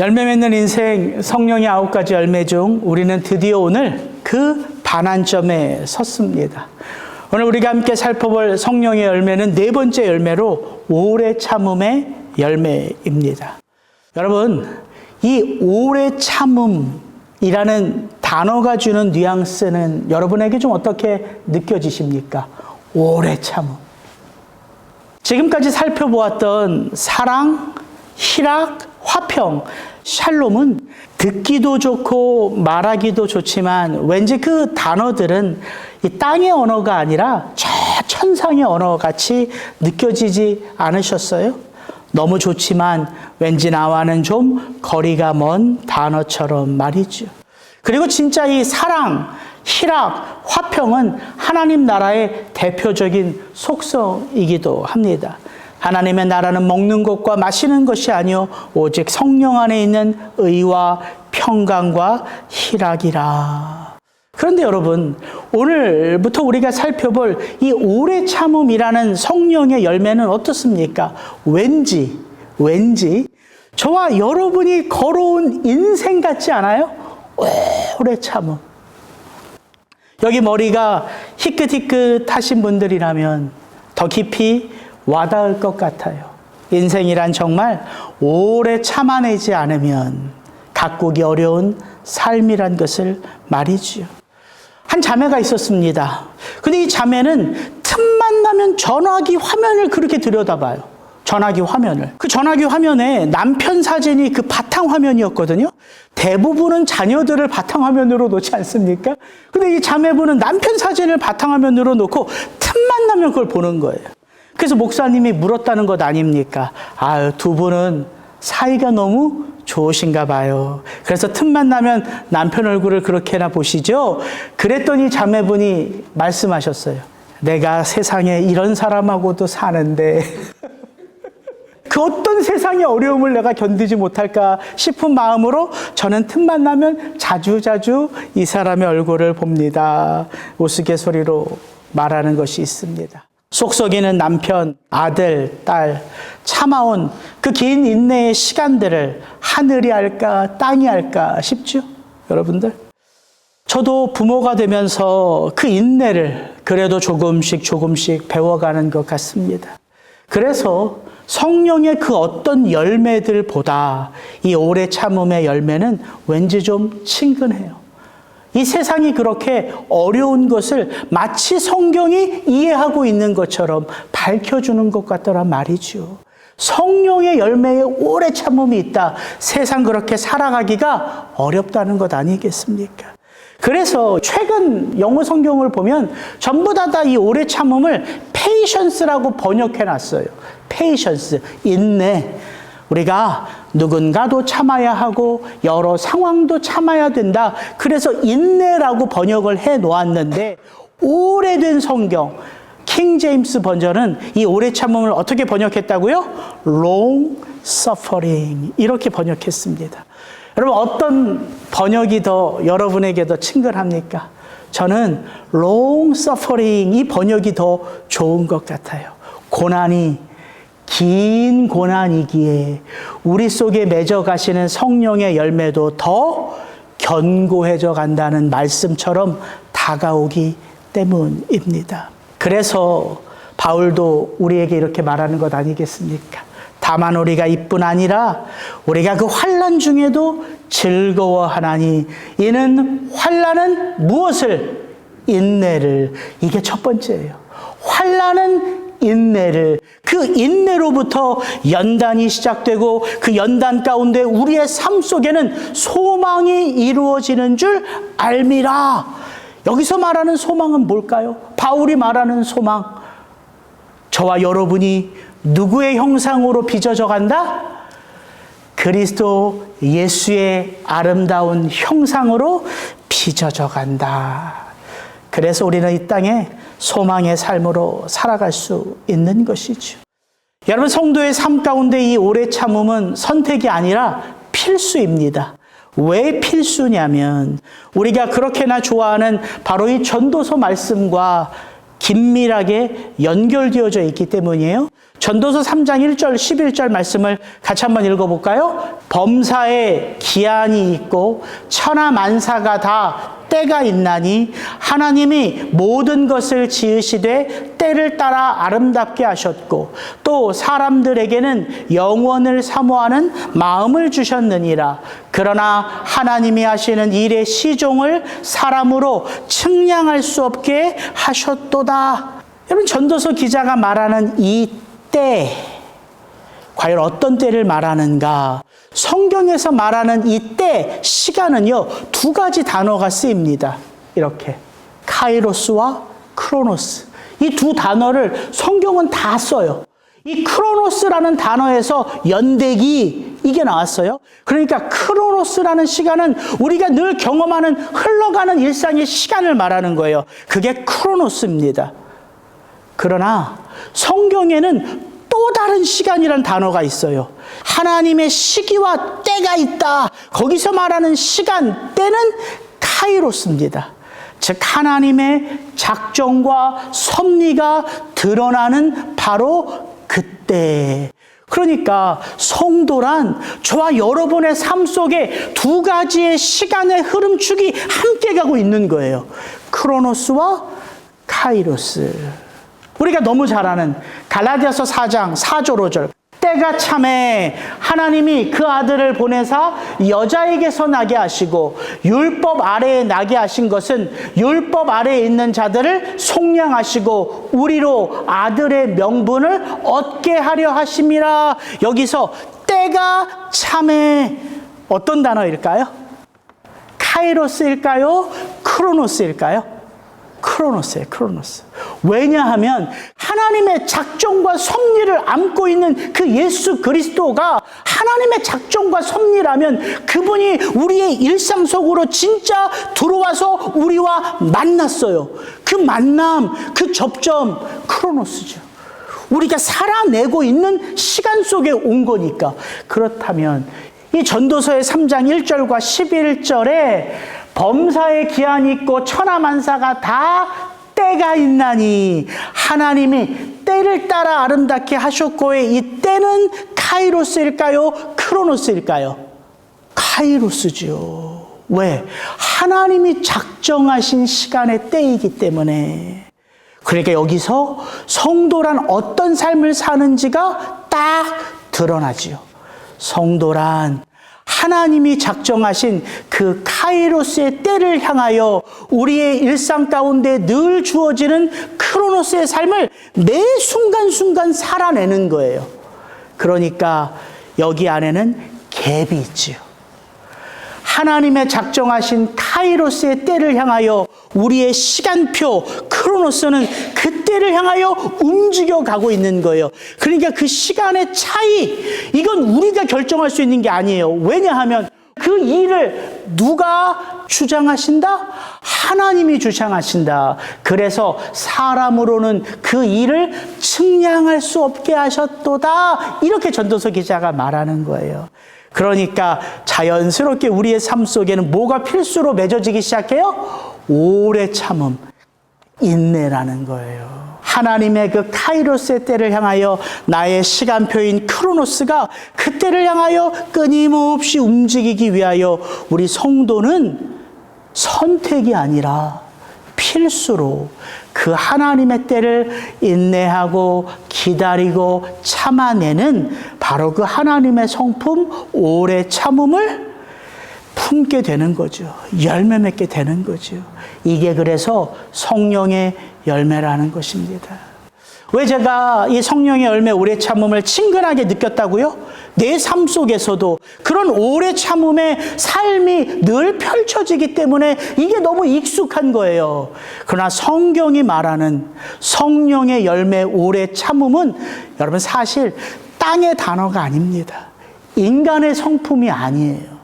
열매 맺는 인생 성령의 9가지 열매 중 우리는 드디어 오늘 그 반환점에 섰습니다. 오늘 우리가 함께 살펴볼 성령의 열매는 네 번째 열매로 오래 참음의 열매입니다. 여러분, 이 오래 참음이라는 단어가 주는 뉘앙스는 여러분에게 좀 어떻게 느껴지십니까? 오래 참음. 지금까지 살펴보았던 사랑, 희락, 화평, 샬롬은 듣기도 좋고 말하기도 좋지만 왠지 그 단어들은 이 땅의 언어가 아니라 저 천상의 언어같이 느껴지지 않으셨어요? 너무 좋지만 왠지 나와는 좀 거리가 먼 단어처럼 말이죠. 그리고 진짜 이 사랑, 희락, 화평은 하나님 나라의 대표적인 속성이기도 합니다. 하나님의 나라는 먹는 것과 마시는 것이 아니요 오직 성령 안에 있는 의와 평강과 희락이라. 그런데 여러분, 오늘부터 우리가 살펴볼 이 오래 참음이라는 성령의 열매는 어떻습니까? 왠지 저와 여러분이 걸어온 인생 같지 않아요? 오래 참음. 여기 머리가 희끗희끗하신 분들이라면 더 깊이 와닿을 것 같아요. 인생이란 정말 오래 참아내지 않으면 가꾸기 어려운 삶이란 것을 말이지요. 한 자매가 있었습니다. 근데 이 자매는 틈만 나면 전화기 화면을 그렇게 들여다봐요. 전화기 화면을. 그 전화기 화면에 남편 사진이 그 바탕화면이었거든요. 대부분은 자녀들을 바탕화면으로 놓지 않습니까? 근데 이 자매분은 남편 사진을 바탕화면으로 놓고 틈만 나면 그걸 보는 거예요. 그래서 목사님이 물었다는 것 아닙니까? 아유, 두 분은 사이가 너무 좋으신가 봐요. 그래서 틈만 나면 남편 얼굴을 그렇게나 보시죠? 그랬더니 자매분이 말씀하셨어요. 내가 세상에 이런 사람하고도 사는데 그 어떤 세상의 어려움을 내가 견디지 못할까 싶은 마음으로 저는 틈만 나면 자주자주 이 사람의 얼굴을 봅니다. 우스갯소리로 말하는 것이 있습니다. 속썩이는 남편, 아들, 딸, 참아온 그 긴 인내의 시간들을 하늘이 할까 땅이 할까 싶죠? 여러분들? 저도 부모가 되면서 그 인내를 그래도 조금씩 배워가는 것 같습니다. 그래서 성령의 그 어떤 열매들보다 이 오래 참음의 열매는 왠지 좀 친근해요. 이 세상이 그렇게 어려운 것을 마치 성경이 이해하고 있는 것처럼 밝혀주는 것 같더란 말이죠. 성령의 열매에 오래 참음이 있다. 세상 그렇게 살아가기가 어렵다는 것 아니겠습니까? 그래서 최근 영어 성경을 보면 전부 다 이 오래 참음을 patience라고 번역해놨어요. patience, 인내. 우리가 누군가도 참아야 하고 여러 상황도 참아야 된다. 그래서 인내라고 번역을 해놓았는데 오래된 성경 킹 제임스 버전은 이 오래 참음을 어떻게 번역했다고요? long suffering 이렇게 번역했습니다. 여러분, 어떤 번역이 더 여러분에게 더 친근합니까? 저는 long suffering 이 번역이 더 좋은 것 같아요. 고난이 긴 고난이기에 우리 속에 맺어 가시는 성령의 열매도 더 견고해져 간다는 말씀처럼 다가오기 때문입니다. 그래서 바울도 우리에게 이렇게 말하는 것 아니겠습니까? 다만 우리가 이뿐 아니라 우리가 그 환난 중에도 즐거워하나니 이는 환난은 무엇을? 인내를. 이게 첫 번째예요. 환난은 인내를. 그 인내로부터 연단이 시작되고 그 연단 가운데 우리의 삶 속에는 소망이 이루어지는 줄 알미라. 여기서 말하는 소망은 뭘까요? 바울이 말하는 소망. 저와 여러분이 누구의 형상으로 빚어져 간다? 그리스도 예수의 아름다운 형상으로 빚어져 간다. 그래서 우리는 이 땅에 소망의 삶으로 살아갈 수 있는 것이죠. 여러분, 성도의 삶 가운데 이 오래 참음은 선택이 아니라 필수입니다. 왜 필수냐면 우리가 그렇게나 좋아하는 바로 이 전도서 말씀과 긴밀하게 연결되어져 있기 때문이에요. 전도서 3장 1절 11절 말씀을 같이 한번 읽어볼까요? 범사에 기한이 있고 천하 만사가 다 때가 있나니 하나님이 모든 것을 지으시되 때를 따라 아름답게 하셨고 또 사람들에게는 영원을 사모하는 마음을 주셨느니라. 그러나 하나님이 하시는 일의 시종을 사람으로 측량할 수 없게 하셨도다. 여러분, 전도서 기자가 말하는 이 때, 과연 어떤 때를 말하는가? 성경에서 말하는 이 때, 시간은요, 두 가지 단어가 쓰입니다. 이렇게. 카이로스와 크로노스. 이 두 단어를 성경은 다 써요. 이 크로노스라는 단어에서 연대기, 이게 나왔어요. 그러니까 크로노스라는 시간은 우리가 늘 경험하는 흘러가는 일상의 시간을 말하는 거예요. 그게 크로노스입니다. 그러나 성경에는 또 다른 시간이라는 단어가 있어요. 하나님의 시기와 때가 있다. 거기서 말하는 시간, 때는 카이로스입니다. 즉 하나님의 작정과 섭리가 드러나는 바로 그때. 그러니까 성도란 저와 여러분의 삶 속에 두 가지의 시간의 흐름축이 함께 가고 있는 거예요. 크로노스와 카이로스. 우리가 너무 잘 아는 갈라디아서 4장 4절 5절. 때가 참에 하나님이 그 아들을 보내사 여자에게서 나게 하시고 율법 아래에 나게 하신 것은 율법 아래에 있는 자들을 속량하시고 우리로 아들의 명분을 얻게 하려 하심이라. 여기서 때가 참에 어떤 단어일까요? 카이로스일까요? 크로노스일까요? 크로노스예요, 크로노스. 왜냐하면 하나님의 작정과 섭리를 안고 있는 그 예수 그리스도가 하나님의 작정과 섭리라면 그분이 우리의 일상 속으로 진짜 들어와서 우리와 만났어요. 그 만남, 그 접점, 크로노스죠. 우리가 살아내고 있는 시간 속에 온 거니까. 그렇다면 이 전도서의 3장 1절과 11절에 범사에 기한이 있고 천하만사가 다 때가 있나니 하나님이 때를 따라 아름답게 하셨고의 이 때는 카이로스일까요? 크로노스일까요? 카이로스죠. 왜? 하나님이 작정하신 시간의 때이기 때문에. 그러니까 여기서 성도란 어떤 삶을 사는지가 딱 드러나지요. 성도란 하나님이 작정하신 그 카이로스의 때를 향하여 우리의 일상 가운데 늘 주어지는 크로노스의 삶을 매 순간순간 살아내는 거예요. 그러니까 여기 안에는 갭이 있지요. 하나님의 작정하신 카이로스의 때를 향하여 우리의 시간표 크로노스는 그 때를 향하여 움직여가고 있는 거예요. 그러니까 그 시간의 차이, 이건 우리가 결정할 수 있는 게 아니에요. 왜냐하면 그 일을 누가 주장하신다? 하나님이 주장하신다. 그래서 사람으로는 그 일을 측량할 수 없게 하셨도다. 이렇게 전도서 기자가 말하는 거예요. 그러니까 자연스럽게 우리의 삶 속에는 뭐가 필수로 맺어지기 시작해요? 오래 참음, 인내라는 거예요. 하나님의 그 카이로스의 때를 향하여 나의 시간표인 크로노스가 그 때를 향하여 끊임없이 움직이기 위하여 우리 성도는 선택이 아니라 필수로 그 하나님의 때를 인내하고 기다리고 참아내는 바로 그 하나님의 성품 오래 참음을 품게 되는 거죠. 열매 맺게 되는 거죠. 이게 그래서 성령의 열매라는 것입니다. 왜 제가 이 성령의 열매 오래 참음을 친근하게 느꼈다고요? 내 삶 속에서도 그런 오래 참음의 삶이 늘 펼쳐지기 때문에 이게 너무 익숙한 거예요. 그러나 성경이 말하는 성령의 열매 오래 참음은 여러분 사실 땅의 단어가 아닙니다. 인간의 성품이 아니에요.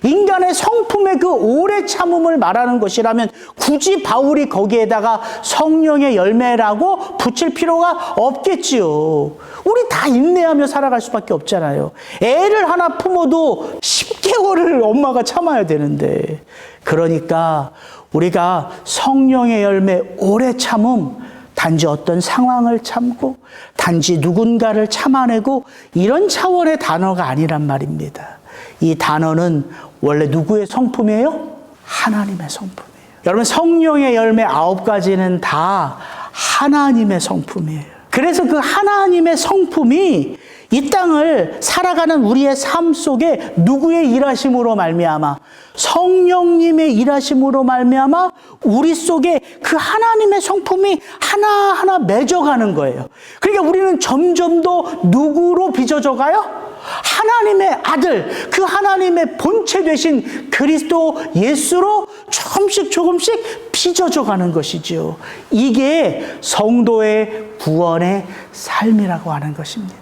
인간의 성품의 그 오래 참음을 말하는 것이라면 굳이 바울이 거기에다가 성령의 열매라고 붙일 필요가 없겠지요. 우리 다 인내하며 살아갈 수밖에 없잖아요. 애를 하나 품어도 10개월을 엄마가 참아야 되는데. 그러니까 우리가 성령의 열매 오래 참음 단지 어떤 상황을 참고 단지 누군가를 참아내고 이런 차원의 단어가 아니란 말입니다. 이 단어는 원래 누구의 성품이에요? 하나님의 성품이에요. 여러분, 성령의 열매 9가지는 다 하나님의 성품이에요. 그래서 그 하나님의 성품이 이 땅을 살아가는 우리의 삶 속에 누구의 일하심으로 말미암아? 성령님의 일하심으로 말미암아 우리 속에 그 하나님의 성품이 하나하나 맺어가는 거예요. 그러니까 우리는 점점 더 누구로 빚어져 가요? 하나님의 아들, 그 하나님의 본체 되신 그리스도 예수로 조금씩 빚어져 가는 것이죠. 이게 성도의 구원의 삶이라고 하는 것입니다.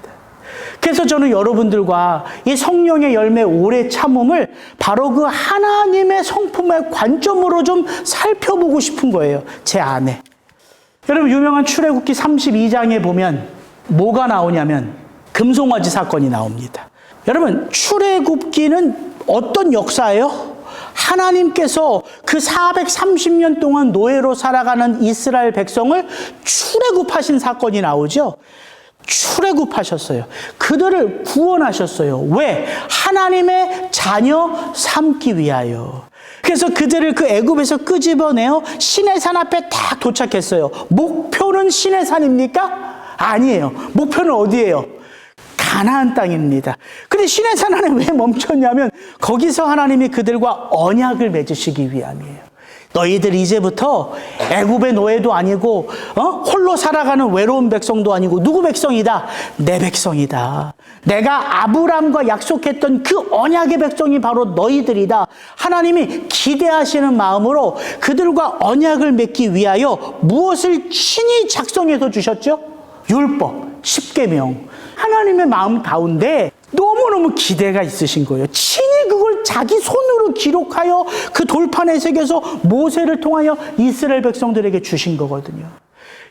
그래서 저는 여러분들과 이 성령의 열매 오래 참음을 바로 그 하나님의 성품의 관점으로 좀 살펴보고 싶은 거예요. 제 안에. 여러분, 유명한 출애굽기 32장에 보면 뭐가 나오냐면 금송아지 사건이 나옵니다. 여러분, 출애굽기는 어떤 역사예요? 하나님께서 그 430년 동안 노예로 살아가는 이스라엘 백성을 출애굽하신 사건이 나오죠. 출애굽하셨어요. 그들을 구원하셨어요. 왜? 하나님의 자녀 삼기 위하여. 그래서 그들을 그 애굽에서 끄집어내어 시내산 앞에 딱 도착했어요. 목표는 시내산입니까? 아니에요. 목표는 어디예요? 가나안 땅입니다. 근데 시내산 안에 왜 멈췄냐면 거기서 하나님이 그들과 언약을 맺으시기 위함이에요. 너희들 이제부터 애굽의 노예도 아니고 홀로 살아가는 외로운 백성도 아니고 누구 백성이다? 내 백성이다. 내가 아브람과 약속했던 그 언약의 백성이 바로 너희들이다. 하나님이 기대하시는 마음으로 그들과 언약을 맺기 위하여 무엇을 친히 작성해서 주셨죠? 율법, 십계명. 하나님의 마음 가운데 너무너무 기대가 있으신 거예요. 친히 그걸 자기 손으로 기록하여 그 돌판에 새겨서 모세를 통하여 이스라엘 백성들에게 주신 거거든요.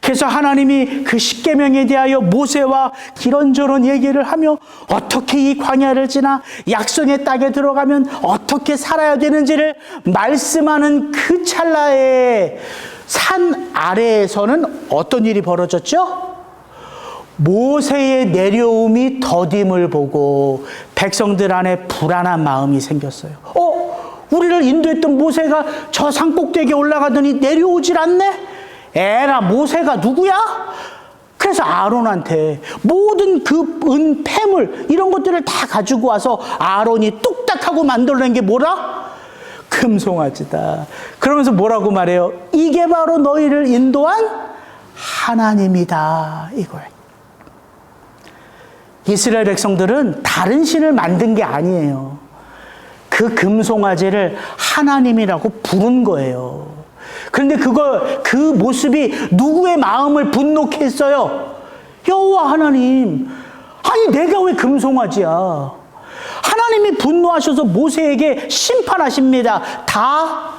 그래서 하나님이 그 십계명에 대하여 모세와 이런저런 얘기를 하며 어떻게 이 광야를 지나 약속의 땅에 들어가면 어떻게 살아야 되는지를 말씀하는 그 찰나에 산 아래에서는 어떤 일이 벌어졌죠? 모세의 내려옴이 더딤을 보고 백성들 안에 불안한 마음이 생겼어요. 우리를 인도했던 모세가 저 산꼭대기에 올라가더니 내려오질 않네? 에라, 모세가 누구야? 그래서 아론한테 모든 그 은, 폐물 이런 것들을 다 가지고 와서 아론이 뚝딱하고 만들어낸 게 뭐라? 금송아지다. 그러면서 뭐라고 말해요? 이게 바로 너희를 인도한 하나님이다, 이거예요. 이스라엘 백성들은 다른 신을 만든 게 아니에요. 그 금송아지를 하나님이라고 부른 거예요. 그런데 그 모습이 누구의 마음을 분노케 했어요? 여호와 하나님. 아니, 내가 왜 금송아지야? 하나님이 분노하셔서 모세에게 심판하십니다. 다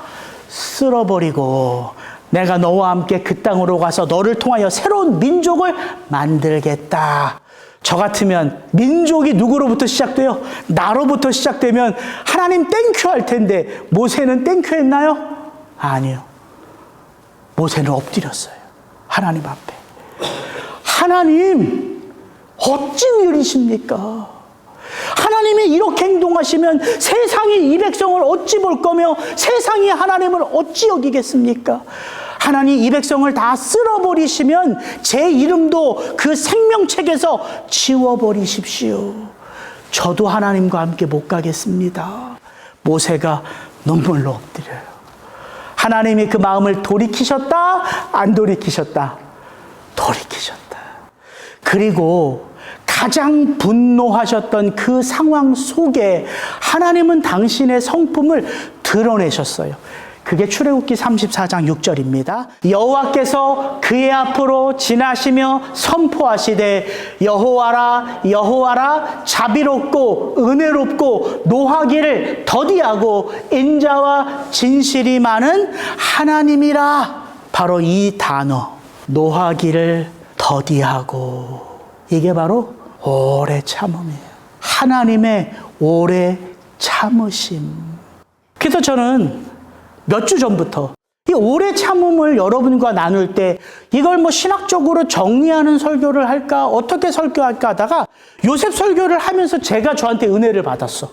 쓸어버리고 내가 너와 함께 그 땅으로 가서 너를 통하여 새로운 민족을 만들겠다. 저 같으면 민족이 누구로부터 시작돼요? 나로부터 시작되면 하나님 땡큐 할 텐데 모세는 땡큐 했나요? 아니요. 모세는 엎드렸어요. 하나님 앞에. 하나님, 어찌 일이십니까? 하나님이 이렇게 행동하시면 세상이 이 백성을 어찌 볼 거며 세상이 하나님을 어찌 여기겠습니까? 하나님, 이 백성을 다 쓸어버리시면 제 이름도 그 생명책에서 지워버리십시오. 저도 하나님과 함께 못 가겠습니다. 모세가 눈물로 엎드려요. 하나님이 그 마음을 돌이키셨다? 안 돌이키셨다? 돌이키셨다. 그리고 가장 분노하셨던 그 상황 속에 하나님은 당신의 성품을 드러내셨어요. 그게 출애굽기 34장 6절입니다. 여호와께서 그의 앞으로 지나시며 선포하시되 여호와라 여호와라 자비롭고 은혜롭고 노하기를 더디하고 인자와 진실이 많은 하나님이라. 바로 이 단어, 노하기를 더디하고, 이게 바로 오래 참음이에요. 하나님의 오래 참으심. 그래서 저는 몇 주 전부터 이 오래 참음을 여러분과 나눌 때 이걸 뭐 신학적으로 정리하는 설교를 할까, 어떻게 설교할까 하다가 요셉 설교를 하면서 제가 저한테 은혜를 받았어.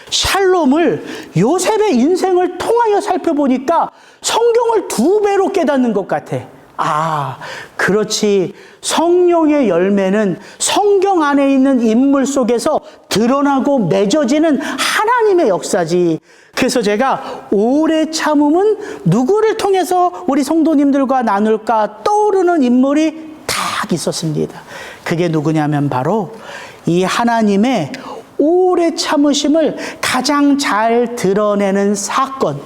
샬롬을 요셉의 인생을 통하여 살펴보니까 성경을 2배로 깨닫는 것 같아. 아, 그렇지. 성령의 열매는 성경 안에 있는 인물 속에서 드러나고 맺어지는 하나님의 역사지. 그래서 제가 오래 참음은 누구를 통해서 우리 성도님들과 나눌까 떠오르는 인물이 딱 있었습니다. 그게 누구냐면 바로 이 하나님의 오래 참으심을 가장 잘 드러내는 사건,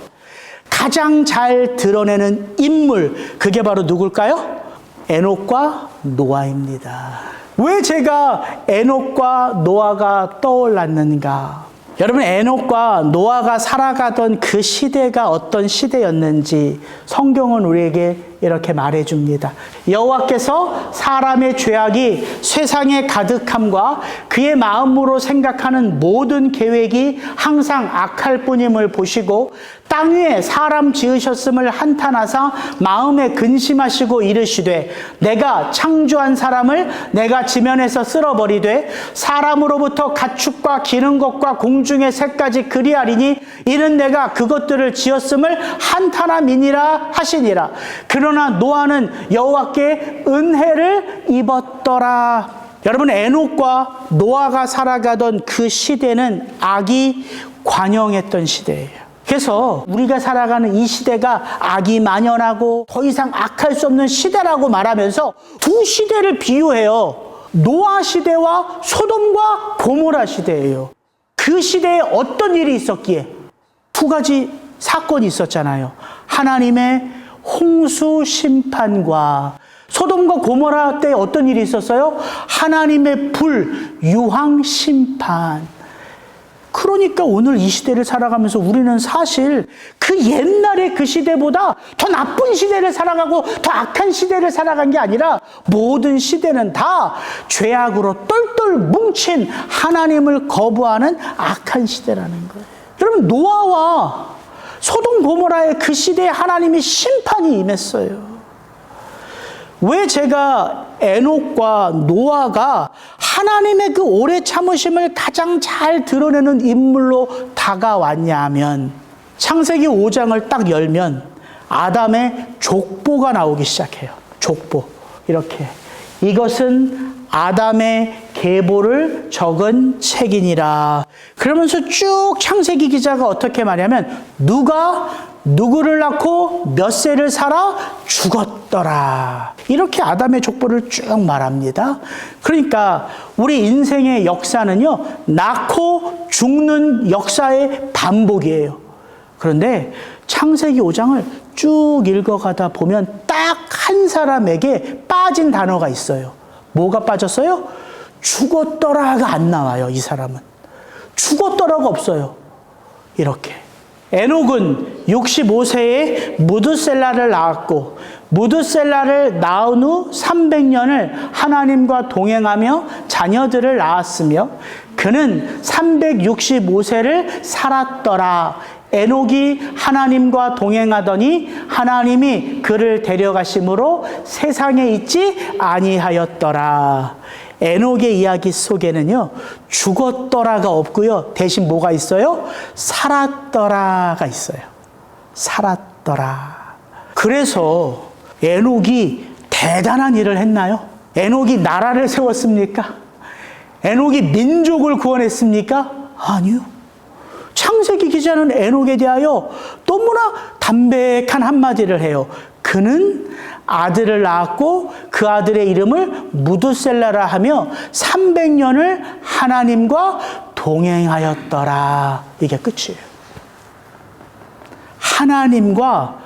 가장 잘 드러내는 인물, 그게 바로 누굴까요? 에녹과 노아입니다. 왜 제가 에녹과 노아가 떠올랐는가? 여러분, 에녹과 노아가 살아가던 그 시대가 어떤 시대였는지 성경은 우리에게 이렇게 말해줍니다. 여호와께서 사람의 죄악이 세상에 가득함과 그의 마음으로 생각하는 모든 계획이 항상 악할 뿐임을 보시고 땅 위에 사람 지으셨음을 한탄하사 마음에 근심하시고 이르시되 내가 창조한 사람을 내가 지면에서 쓸어버리되 사람으로부터 가축과 기는 것과 공중의 새까지 그리하리니 이는 내가 그것들을 지었음을 한탄함이니라 하시니라. 그러나 노아는 여호와께 은혜를 입었더라. 여러분, 에녹과 노아가 살아가던 그 시대는 악이 관영했던 시대예요. 그래서 우리가 살아가는 이 시대가 악이 만연하고 더 이상 악할 수 없는 시대라고 말하면서 2 시대를 비유해요. 노아 시대와 소돔과 고모라 시대예요. 그 시대에 어떤 일이 있었기에 2가지 사건이 있었잖아요. 하나님의 홍수 심판과 소돔과 고모라 때 어떤 일이 있었어요? 하나님의 불, 유황 심판. 그러니까 오늘 이 시대를 살아가면서 우리는 사실 그 옛날의 그 시대보다 더 나쁜 시대를 살아가고 더 악한 시대를 살아간 게 아니라 모든 시대는 다 죄악으로 똘똘 뭉친 하나님을 거부하는 악한 시대라는 거예요. 여러분, 노아와 소돔 고모라의 그 시대에 하나님이 심판이 임했어요. 왜 제가 에녹과 노아가 하나님의 그 오래 참으심을 가장 잘 드러내는 인물로 다가왔냐 하면 창세기 5장을 딱 열면 아담의 족보가 나오기 시작해요. 족보. 이렇게. 이것은 아담의 계보를 적은 책이니라. 그러면서 쭉 창세기 기자가 어떻게 말하냐면 누가 누구를 낳고 몇 세를 살아 죽었더라. 이렇게 아담의 족보를 쭉 말합니다. 그러니까 우리 인생의 역사는요, 낳고 죽는 역사의 반복이에요. 그런데 창세기 5장을 쭉 읽어가다 보면 딱 한 사람에게 빠진 단어가 있어요. 뭐가 빠졌어요? 죽었더라가 안 나와요. 이 사람은 죽었더라가 없어요. 이렇게 에녹은 65세에 무드셀라를 낳았고 무드셀라를 낳은 후 300년을 하나님과 동행하며 자녀들을 낳았으며 그는 365세를 살았더라. 에녹이 하나님과 동행하더니 하나님이 그를 데려가심으로 세상에 있지 아니하였더라. 에녹의 이야기 속에는요, 죽었더라가 없고요. 대신 뭐가 있어요? 살았더라가 있어요. 살았더라. 그래서 에녹이 대단한 일을 했나요? 에녹이 나라를 세웠습니까? 에녹이 민족을 구원했습니까? 아니요. 창세기 기자는 에녹에 대하여 너무나 담백한 한마디를 해요. 그는 아들을 낳았고 그 아들의 이름을 무드셀라라 하며 300년을 하나님과 동행하였더라. 이게 끝이에요. 하나님과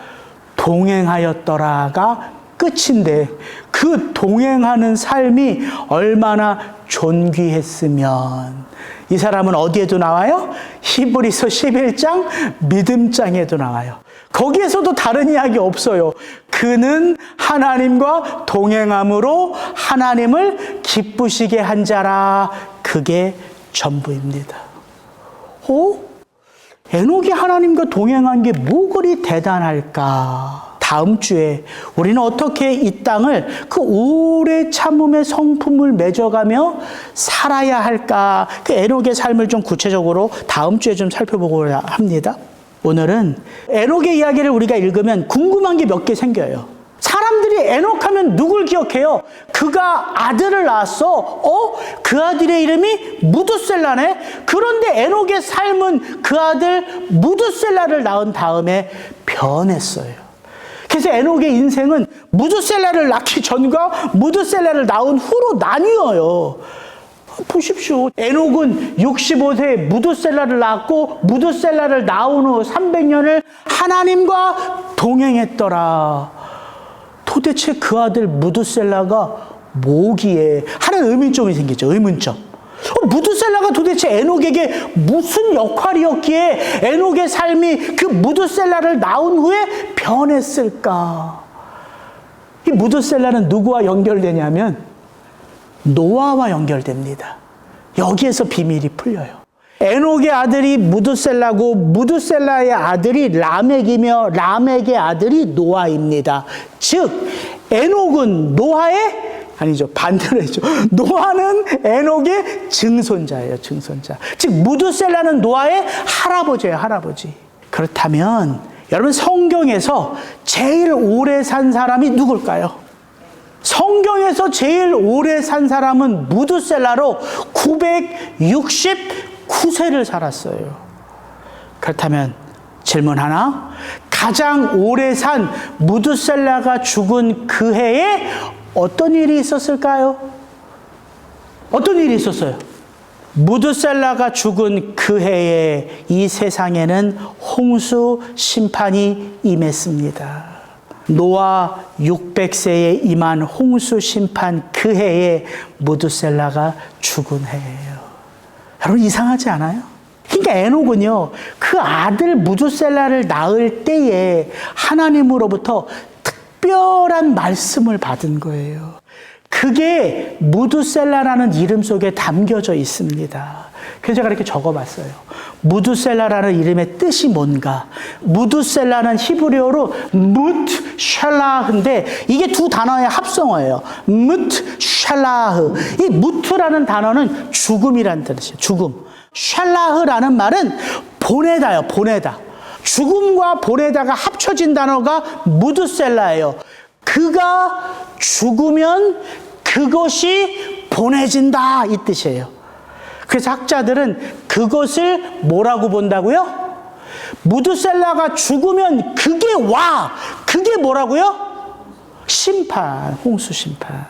동행하였더라가 끝인데 그 동행하는 삶이 얼마나 존귀했으면. 이 사람은 어디에도 나와요? 히브리서 11장 믿음장에도 나와요. 거기에서도 다른 이야기 없어요. 그는 하나님과 동행함으로 하나님을 기쁘시게 한 자라. 그게 전부입니다. 에녹이 하나님과 동행한 게 뭐 그리 대단할까? 다음 주에 우리는 어떻게 이 땅을 그 오래 참음의 성품을 맺어가며 살아야 할까? 그 에녹의 삶을 좀 구체적으로 다음 주에 좀 살펴보고자 합니다. 오늘은 에녹의 이야기를 우리가 읽으면 궁금한 게 몇 개 생겨요. 사람들이 에녹하면 누굴 기억해요? 그가 아들을 낳았어. 그 아들의 이름이 무두셀라네. 그런데 에녹의 삶은 그 아들 무두셀라를 낳은 다음에 변했어요. 그래서 에녹의 인생은 무두셀라를 낳기 전과 무두셀라를 낳은 후로 나뉘어요. 보십시오. 에녹은 65세에 무두셀라를 낳았고 무두셀라를 낳은 후 300년을 하나님과 동행했더라. 도대체 그 아들 무두셀라가 뭐기에 하는 의문점이 생기죠. 의문점. 무두셀라가 도대체 에녹에게 무슨 역할이었기에 에녹의 삶이 그 무두셀라를 낳은 후에 변했을까? 이 무두셀라는 누구와 연결되냐면 노아와 연결됩니다. 여기에서 비밀이 풀려요. 에녹의 아들이 무두셀라고 무두셀라의 아들이 라멕이며 라멕의 아들이 노아입니다. 즉 에녹은 노아의 아니죠. 반대로 했죠. 노아는 에녹의 증손자예요. 증손자. 즉 무두셀라는 노아의 할아버지예요. 할아버지. 그렇다면 여러분 성경에서 제일 오래 산 사람이 누굴까요? 성경에서 제일 오래 산 사람은 무두셀라로 969세를 살았어요. 그렇다면 질문 하나. 가장 오래 산 무두셀라가 죽은 그 해에 어떤 일이 있었을까요? 어떤 일이 있었어요? 무두셀라가 죽은 그 해에 이 세상에는 홍수 심판이 임했습니다. 노아 600세에 임한 홍수 심판 그 해에 무두셀라가 죽은 해예요. 여러분 이상하지 않아요? 그러니까 에녹은요, 그 아들 무두셀라를 낳을 때에 하나님으로부터 특별한 말씀을 받은 거예요. 그게 무두셀라라는 이름 속에 담겨져 있습니다. 그래서 제가 이렇게 적어봤어요. 무두셀라라는 이름의 뜻이 뭔가? 무두셀라는 히브리어로 무트샬라흐인데 이게 두 단어의 합성어예요. 무트샬라흐. 이 무트라는 단어는 죽음이라는 뜻이에요. 죽음. 샬라흐라는 말은 보내다요. 보내다. 죽음과 보내다가 합쳐진 단어가 무두셀라예요. 그가 죽으면 그것이 보내진다 이 뜻이에요. 그래서 학자들은 그것을 뭐라고 본다고요? 무두셀라가 죽으면 그게 와. 그게 뭐라고요? 심판, 홍수 심판.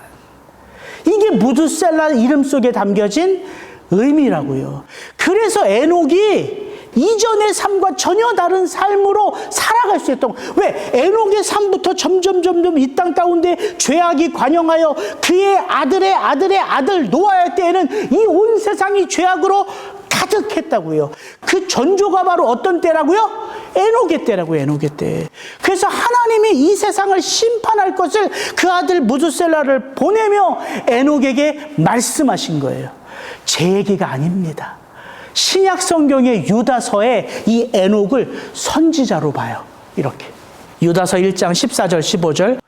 이게 무두셀라 이름 속에 담겨진 의미라고요. 그래서 에녹이 이전의 삶과 전혀 다른 삶으로 살아갈 수 있던, 왜? 에녹의 삶부터 점점 이 땅 가운데 죄악이 관영하여 그의 아들의 아들 노아의 때에는 이 온 세상이 죄악으로 가득했다고요. 그 전조가 바로 어떤 때라고요? 에녹의 때라고요. 에녹의 때. 그래서 하나님이 이 세상을 심판할 것을 그 아들 무두셀라를 보내며 에녹에게 말씀하신 거예요. 제 얘기가 아닙니다. 신약 성경의 유다서에 이 에녹을 선지자로 봐요. 이렇게. 유다서 1장 14절 15절.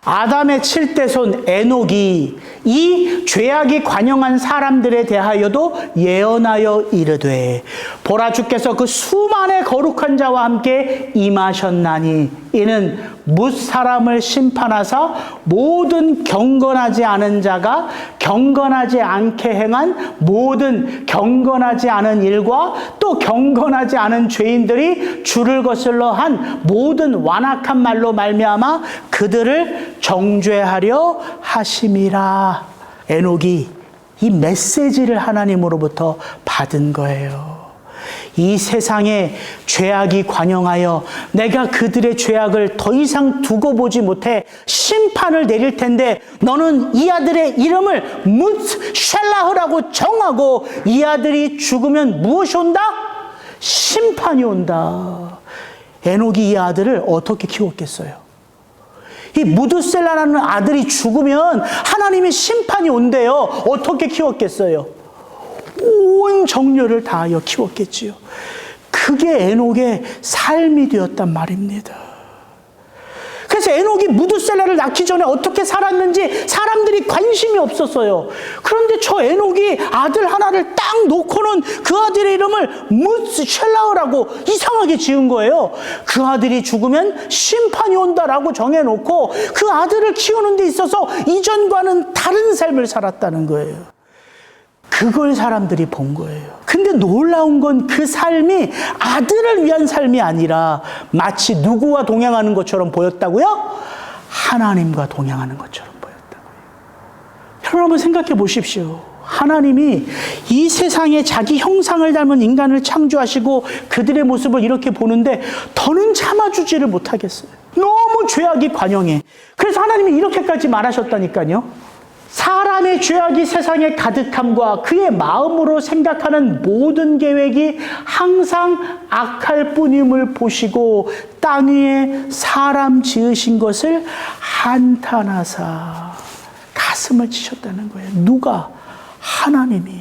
아담의 7대손 에녹이 이 죄악이 관영한 사람들에 대하여도 예언하여 이르되 보라 주께서 그 수만의 거룩한 자와 함께 임하셨나니 이는 뭇 사람을 심판하사 모든 경건하지 않은 자가 경건하지 않게 행한 모든 경건하지 않은 일과 또 경건하지 않은 죄인들이 주를 거슬러 한 모든 완악한 말로 말미암아 그들을 정죄하려 하심이라. 에녹이 이 메시지를 하나님으로부터 받은 거예요. 이 세상에 죄악이 관영하여 내가 그들의 죄악을 더 이상 두고 보지 못해 심판을 내릴 텐데 너는 이 아들의 이름을 무스샬라흐라고 정하고 이 아들이 죽으면 무엇이 온다? 심판이 온다. 에녹이 이 아들을 어떻게 키웠겠어요? 이 무두셀라라는 아들이 죽으면 하나님의 심판이 온대요. 어떻게 키웠겠어요? 온 정열을 다하여 키웠겠지요. 그 그게 에녹의 삶이 되었단 말입니다. 그래서 에녹이 무드셀라를 낳기 전에 어떻게 살았는지 사람들이 관심이 없었어요. 그런데 저 에녹이 아들 하나를 딱 놓고는 그 아들의 이름을 무드셀라라고 이상하게 지은 거예요. 그 아들이 죽으면 심판이 온다라고 정해놓고 그 아들을 키우는 데 있어서 이전과는 다른 삶을 살았다는 거예요. 그걸 사람들이 본 거예요. 근데 놀라운 건 그 삶이 아들을 위한 삶이 아니라 마치 누구와 동행하는 것처럼 보였다고요? 하나님과 동행하는 것처럼 보였다고요. 여러분 한번 생각해 보십시오. 하나님이 이 세상에 자기 형상을 닮은 인간을 창조하시고 그들의 모습을 이렇게 보는데 더는 참아주지를 못하겠어요. 너무 죄악이 관영해. 그래서 하나님이 이렇게까지 말하셨다니까요. 사람의 죄악이 세상에 가득함과 그의 마음으로 생각하는 모든 계획이 항상 악할 뿐임을 보시고 땅 위에 사람 지으신 것을 한탄하사 가슴을 치셨다는 거예요. 누가? 하나님이.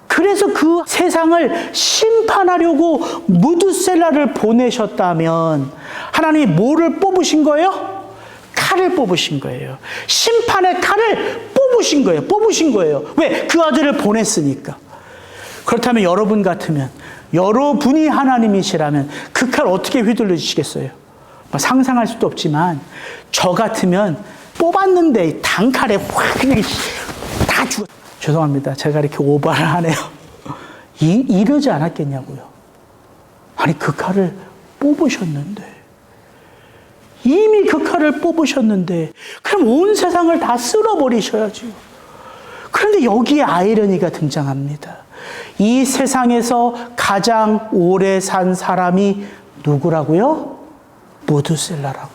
그래서 그 세상을 심판하려고 무드셀라를 보내셨다면 하나님이 뭐를 뽑으신 거예요? 칼을 뽑으신 거예요. 심판의 칼을 뽑으신 거예요. 뽑으신 거예요. 왜? 그 아들을 보냈으니까. 그렇다면 여러분 같으면, 여러분이 하나님이시라면 그 칼 어떻게 휘둘러 주시겠어요? 상상할 수도 없지만 저 같으면 뽑았는데 단칼에 확 그냥 다 죽어. 죄송합니다. 제가 이렇게 오바를 하네요. 이러지 않았겠냐고요. 아니 그 칼을 뽑으셨는데, 이미 그 칼을 뽑으셨는데 그럼 온 세상을 다 쓸어버리셔야죠. 그런데 여기에 아이러니가 등장합니다. 이 세상에서 가장 오래 산 사람이 누구라고요? 무드셀라라고요.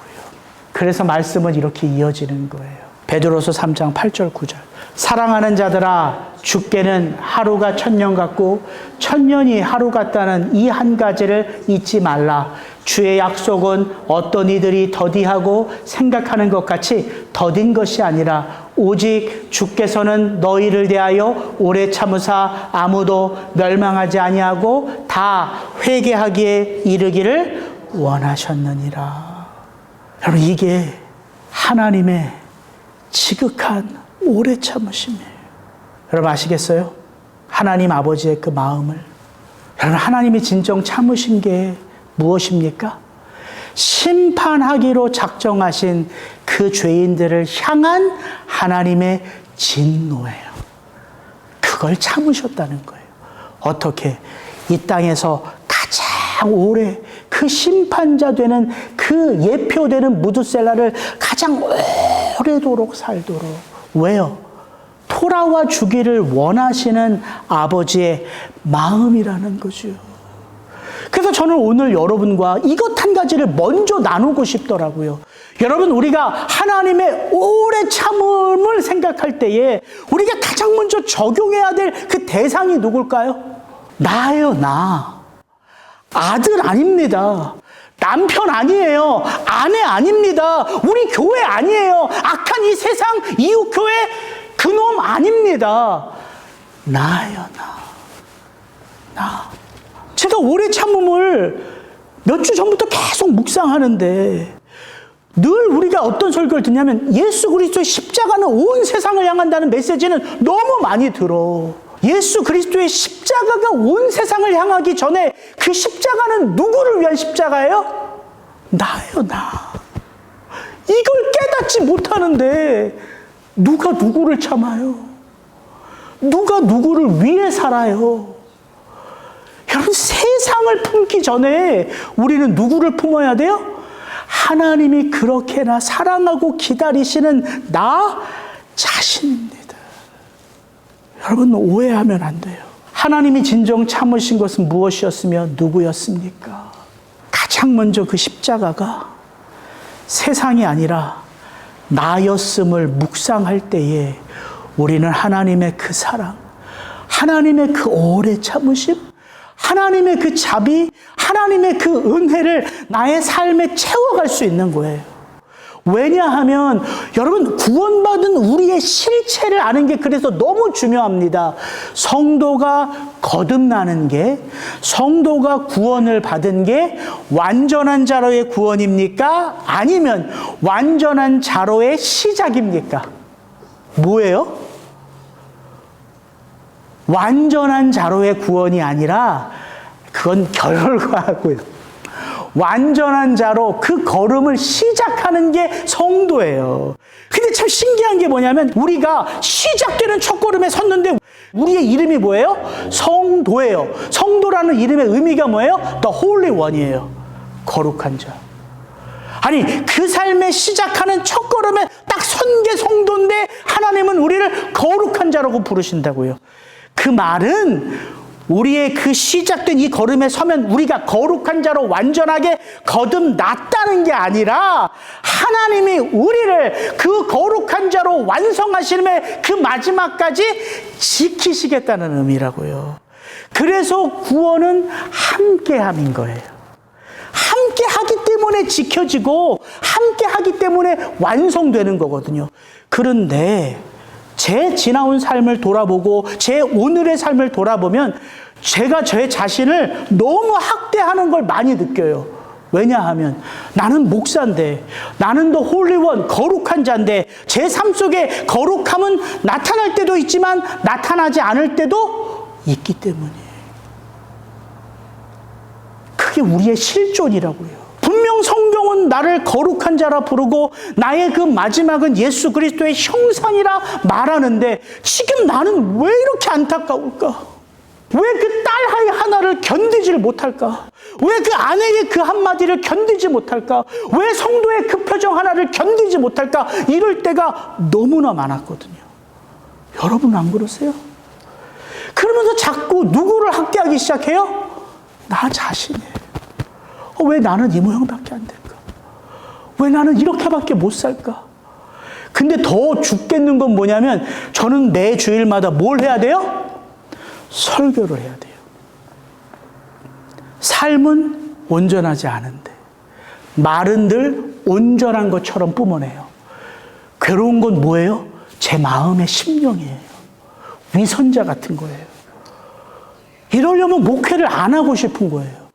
그래서 말씀은 이렇게 이어지는 거예요. 베드로서 3장 8절 9절. 사랑하는 자들아, 주께는 하루가 1000년 같고 1000년이 하루 같다는 이 한 가지를 잊지 말라. 주의 약속은 어떤 이들이 더디하고 생각하는 것 같이 더딘 것이 아니라 오직 주께서는 너희를 대하여 오래 참으사 아무도 멸망하지 아니하고 다 회개하기에 이르기를 원하셨느니라. 여러분, 이게 하나님의 지극한 오래 참으심이에요. 여러분 아시겠어요? 하나님 아버지의 그 마음을. 여러분, 하나님이 진정 참으신 게 무엇입니까? 심판하기로 작정하신 그 죄인들을 향한 하나님의 진노예요. 그걸 참으셨다는 거예요. 어떻게? 이 땅에서 가장 오래 그 심판자 되는 그 예표되는 무드셀라를 가장 오래도록 살도록. 왜요? 돌아와 주기를 원하시는 아버지의 마음이라는 거죠. 그래서 저는 오늘 여러분과 이것 한 가지를 먼저 나누고 싶더라고요. 여러분, 우리가 하나님의 오래 참음을 생각할 때에 우리가 가장 먼저 적용해야 될 그 대상이 누굴까요? 나예요, 나. 아들 아닙니다. 남편 아니에요. 아내 아닙니다. 우리 교회 아니에요. 악한 이 세상 이웃교회 그놈 아닙니다. 나예요, 나. 제가 오래 참음을 몇 주 전부터 계속 묵상하는데 늘 우리가 어떤 설교를 듣냐면 예수 그리스도의 십자가는 온 세상을 향한다는 메시지는 너무 많이 들어. 예수 그리스도의 십자가가 온 세상을 향하기 전에 그 십자가는 누구를 위한 십자가예요? 나예요, 나. 이걸 깨닫지 못하는데 누가 누구를 참아요? 누가 누구를 위해 살아요? 여러분, 세상을 품기 전에 우리는 누구를 품어야 돼요? 하나님이 그렇게나 사랑하고 기다리시는 나 자신입니다. 여러분, 오해하면 안 돼요. 하나님이 진정 참으신 것은 무엇이었으며 누구였습니까? 가장 먼저 그 십자가가 세상이 아니라 나였음을 묵상할 때에 우리는 하나님의 그 사랑, 하나님의 그 오래 참으심, 하나님의 그 자비, 하나님의 그 은혜를 나의 삶에 채워갈 수 있는 거예요. 왜냐하면 여러분 구원받은 우리의 실체를 아는 게 그래서 너무 중요합니다. 성도가 거듭나는 게, 성도가 구원을 받은 게 완전한 자로의 구원입니까? 아니면 완전한 자로의 시작입니까? 뭐예요? 완전한 자로의 구원이 아니라 그건 결과고요. 완전한 자로 그 걸음을 시작하는 게 성도예요. 근데 참 신기한 게 뭐냐면 우리가 시작되는 첫걸음에 섰는데 우리의 이름이 뭐예요? 성도예요. 성도라는 이름의 의미가 뭐예요? The Holy One이에요. 거룩한 자. 아니 그 삶의 시작하는 첫걸음에 딱 선 게 성도인데 하나님은 우리를 거룩한 자라고 부르신다고요. 그 말은 우리의 그 시작된 이 걸음에 서면 우리가 거룩한 자로 완전하게 거듭났다는 게 아니라 하나님이 우리를 그 거룩한 자로 완성하시는 그 마지막까지 지키시겠다는 의미라고요. 그래서 구원은 함께함인 거예요. 함께하기 때문에 지켜지고 함께하기 때문에 완성되는 거거든요. 그런데 제 지나온 삶을 돌아보고 제 오늘의 삶을 돌아보면 제가 제 자신을 너무 학대하는 걸 많이 느껴요. 왜냐하면 나는 목사인데, 나는 더 홀리원, 거룩한 자인데 제 삶 속에 거룩함은 나타날 때도 있지만 나타나지 않을 때도 있기 때문이에요. 그게 우리의 실존이라고요. 분명 성경은 나를 거룩한 자라 부르고 나의 그 마지막은 예수 그리스도의 형상이라 말하는데 지금 나는 왜 이렇게 안타까울까? 왜 그 딸 하나를 견디질 못할까? 왜 그 아내의 그 한마디를 견디지 못할까? 왜 성도의 그 표정 하나를 견디지 못할까? 이럴 때가 너무나 많았거든요. 여러분 안 그러세요? 그러면서 자꾸 누구를 학대하기 시작해요? 나 자신이에요. 왜 나는 이 모양밖에 안 될까? 왜 나는 이렇게밖에 못 살까? 근데 더 죽겠는 건 뭐냐면 저는 매 주일마다 뭘 해야 돼요? 설교를 해야 돼요. 삶은 온전하지 않은데 말은 늘 온전한 것처럼 뿜어내요. 괴로운 건 뭐예요? 제 마음의 심령이에요. 위선자 같은 거예요. 이러려면 목회를 안 하고 싶은 거예요.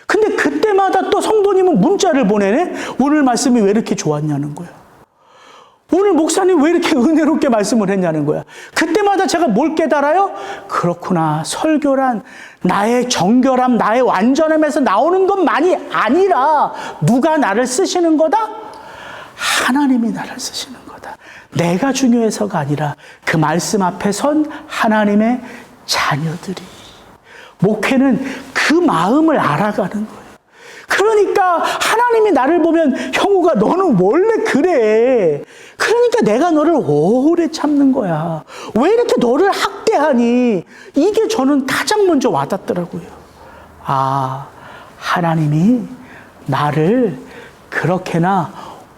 근데 그때마다 또 성도님은 문자를 보내네? 오늘 말씀이 왜 이렇게 좋았냐는 거야. 오늘 목사님 왜 이렇게 은혜롭게 말씀을 했냐는 거야. 그때마다 제가 뭘 깨달아요? 그렇구나. 설교란 나의 정결함, 나의 완전함에서 나오는 것만이 아니라 누가 나를 쓰시는 거다? 하나님이 나를 쓰시는 거다. 내가 중요해서가 아니라 그 말씀 앞에 선 하나님의 자녀들이. 목회는 그 마음을 알아가는 거예요. 그러니까 하나님이 나를 보면 형우가 너는 원래 그래. 그러니까 내가 너를 오래 참는 거야. 왜 이렇게 너를 학대하니? 이게 저는 가장 먼저 와닿더라고요. 아, 하나님이 나를 그렇게나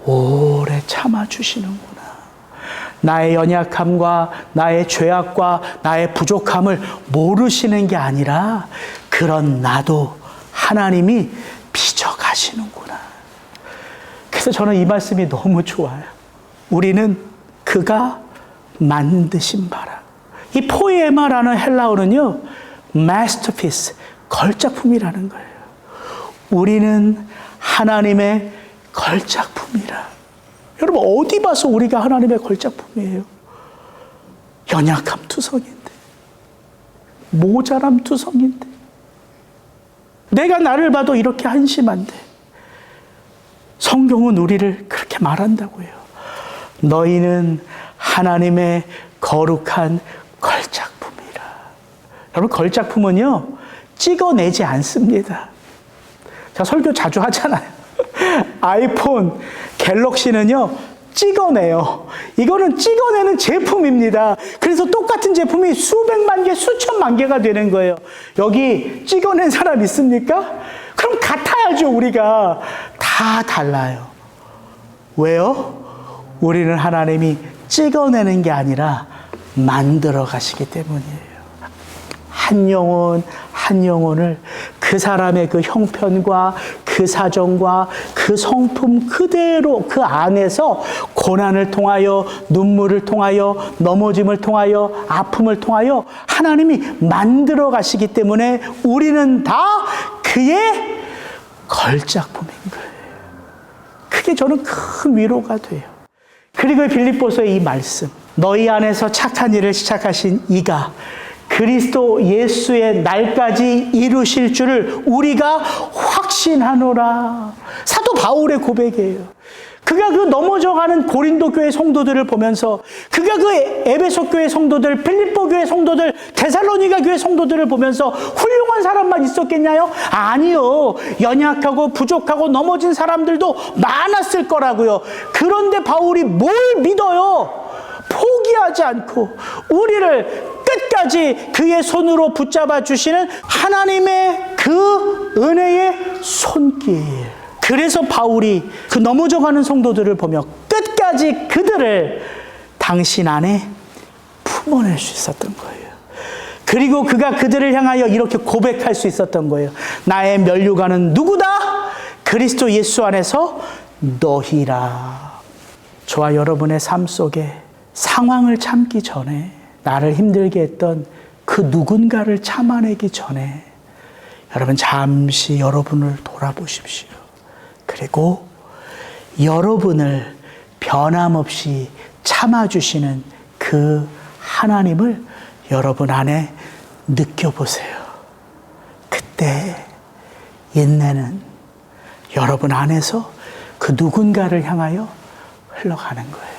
오래 참아주시는구나. 나의 연약함과 나의 죄악과 나의 부족함을 모르시는 게 아니라 그런 나도 하나님이 빚어가시는구나. 그래서 저는 이 말씀이 너무 좋아요. 우리는 그가 만드신 바라. 이 포에마라는 헬라어는요, masterpiece, 걸작품이라는 거예요. 우리는 하나님의 걸작품이라. 여러분 어디 봐서 우리가 하나님의 걸작품이에요? 연약함 투성인데, 모자람 투성인데, 내가 나를 봐도 이렇게 한심한데 성경은 우리를 그렇게 말한다고요. 너희는 하나님의 거룩한 걸작품이라. 여러분 걸작품은요 찍어내지 않습니다. 제가 설교 자주 하잖아요. 아이폰, 갤럭시는요 찍어내요. 이거는 찍어내는 제품입니다. 그래서 똑같은 제품이 수백만 개, 수천만 개가 되는 거예요. 여기 찍어낸 사람 있습니까? 그럼 같아야죠. 우리가 다 달라요. 왜요? 우리는 하나님이 찍어내는 게 아니라 만들어 가시기 때문이에요. 한 영혼 한 영혼을 그 사람의 그 형편과 그 사정과 그 성품 그대로 그 안에서 고난을 통하여 눈물을 통하여 넘어짐을 통하여 아픔을 통하여 하나님이 만들어 가시기 때문에 우리는 다 그의 걸작품인 거예요. 그게 저는 큰 위로가 돼요. 그리고 빌립보서의 이 말씀, 너희 안에서 착한 일을 시작하신 이가 그리스도 예수의 날까지 이루실 줄을 우리가 확신하노라. 사도 바울의 고백이에요. 그가 그 넘어져가는 고린도 교회 성도들을 보면서, 그가 그 에베소 교회 성도들, 빌립보 교회 성도들, 데살로니가 교회 성도들을 보면서 훌륭한 사람만 있었겠냐요? 아니요. 연약하고 부족하고 넘어진 사람들도 많았을 거라고요. 그런데 바울이 뭘 믿어요? 포기하지 않고 우리를 끝까지 그의 손으로 붙잡아 주시는 하나님의 그 은혜의 손길. 그래서 바울이 그 넘어져가는 성도들을 보며 끝까지 그들을 당신 안에 품어낼 수 있었던 거예요. 그리고 그가 그들을 향하여 이렇게 고백할 수 있었던 거예요. 나의 면류관은 누구다? 그리스도 예수 안에서 너희라. 저와 여러분의 삶 속에 상황을 참기 전에, 나를 힘들게 했던 그 누군가를 참아내기 전에 여러분 잠시 여러분을 돌아보십시오. 그리고 여러분을 변함없이 참아주시는 그 하나님을 여러분 안에 느껴보세요. 그때 인내는 여러분 안에서 그 누군가를 향하여 흘러가는 거예요.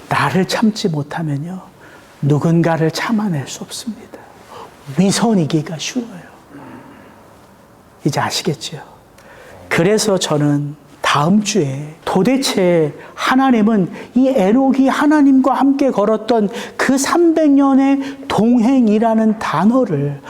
나를 참지 못하면요, 누군가를 참아낼 수 없습니다. 위선이기가 쉬워요. 이제 아시겠죠? 그래서 저는 다음 주에 도대체 하나님은 이 에녹이 하나님과 함께 걸었던 그 300년의 동행이라는 단어를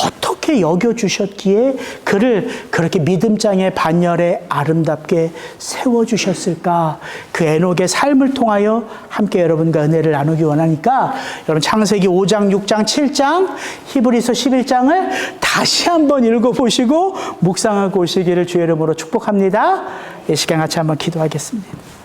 어떻게 여겨주셨기에 그를 그렇게 믿음장의 반열에 아름답게 세워주셨을까? 그 에녹의 삶을 통하여 함께 여러분과 은혜를 나누기 원하니까 여러분 창세기 5장, 6장, 7장, 히브리서 11장을 다시 한번 읽어보시고 묵상하고 오시기를 주의 이름으로 축복합니다. 이 시간 같이 한번 기도하겠습니다.